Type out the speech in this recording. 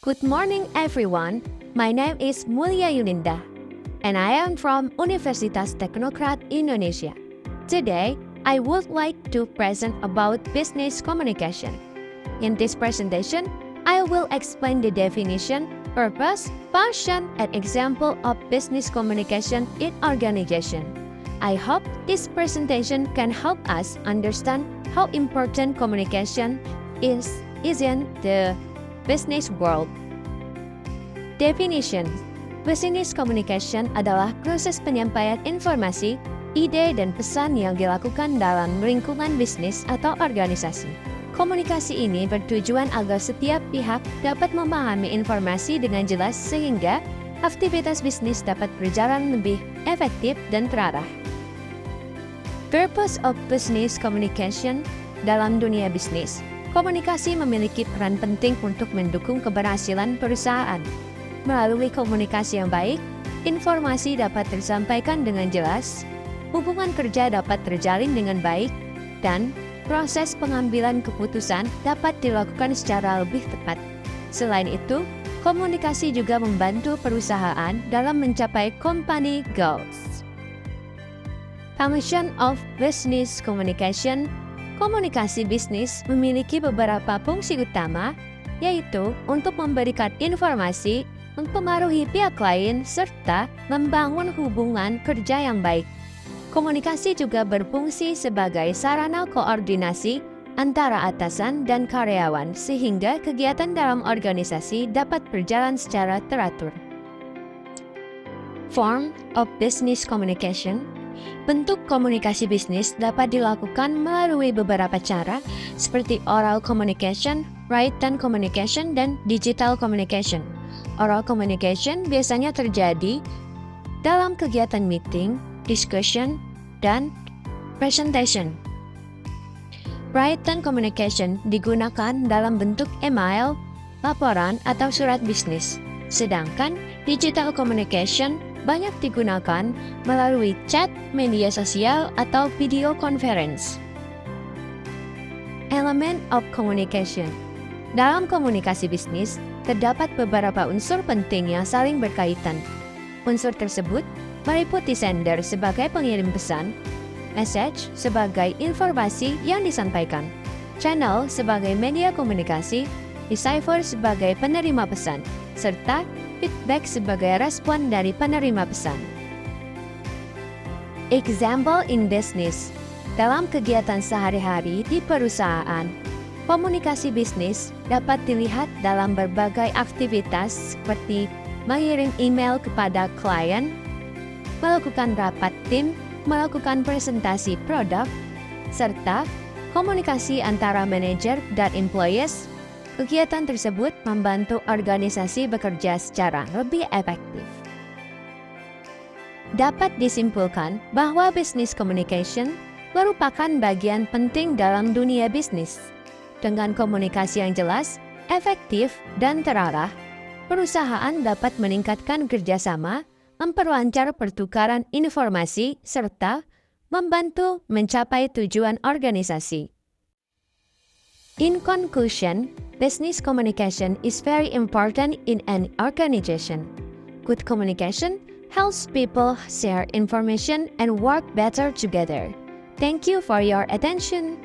Good morning, everyone. My name is Mulia Yuninda, and I am from Universitas Teknokrat Indonesia. Today, I would like to present about business communication. In this presentation, I will explain the definition, purpose, function, and example of business communication in organization. I hope this presentation can help us understand how important communication is in the business world. Definition: business communication adalah proses penyampaian informasi, ide, dan pesan yang dilakukan dalam lingkungan bisnis atau organisasi. Komunikasi ini bertujuan agar setiap pihak dapat memahami informasi dengan jelas sehingga aktivitas bisnis dapat berjalan lebih efektif dan terarah. Purpose of business communication. Dalam dunia bisnis, komunikasi memiliki peran penting untuk mendukung keberhasilan perusahaan. Melalui komunikasi yang baik, informasi dapat tersampaikan dengan jelas, hubungan kerja dapat terjalin dengan baik, dan proses pengambilan keputusan dapat dilakukan secara lebih tepat. Selain itu, komunikasi juga membantu perusahaan dalam mencapai company goals. Function of business communication. Komunikasi bisnis memiliki beberapa fungsi utama, yaitu untuk memberikan informasi, mempengaruhi pihak lain, serta membangun hubungan kerja yang baik. Komunikasi juga berfungsi sebagai sarana koordinasi antara atasan dan karyawan sehingga kegiatan dalam organisasi dapat berjalan secara teratur. Form of business communication. Bentuk komunikasi bisnis dapat dilakukan melalui beberapa cara seperti oral communication, written communication, dan digital communication. Oral communication biasanya terjadi dalam kegiatan meeting, discussion, dan presentation. Written communication digunakan dalam bentuk email, laporan, atau surat bisnis. Sedangkan digital communication banyak digunakan melalui chat, media sosial, atau video conference. Element of communication. Dalam komunikasi bisnis, terdapat beberapa unsur penting yang saling berkaitan. Unsur tersebut meliputi sender sebagai pengirim pesan, message sebagai informasi yang disampaikan, channel sebagai media komunikasi, receiver sebagai penerima pesan, serta feedback sebagai respon dari penerima pesan. Example in business. Dalam kegiatan sehari-hari di perusahaan, komunikasi bisnis dapat dilihat dalam berbagai aktivitas seperti mengirim email kepada klien, melakukan rapat tim, melakukan presentasi produk, serta komunikasi antara manajer dan employees. Kegiatan tersebut membantu organisasi bekerja secara lebih efektif. Dapat disimpulkan bahwa business communication merupakan bagian penting dalam dunia bisnis. Dengan komunikasi yang jelas, efektif, dan terarah, perusahaan dapat meningkatkan kerjasama, memperlancar pertukaran informasi, serta membantu mencapai tujuan organisasi. In conclusion, business communication is very important in an organization. Good communication helps people share information and work better together. Thank you for your attention.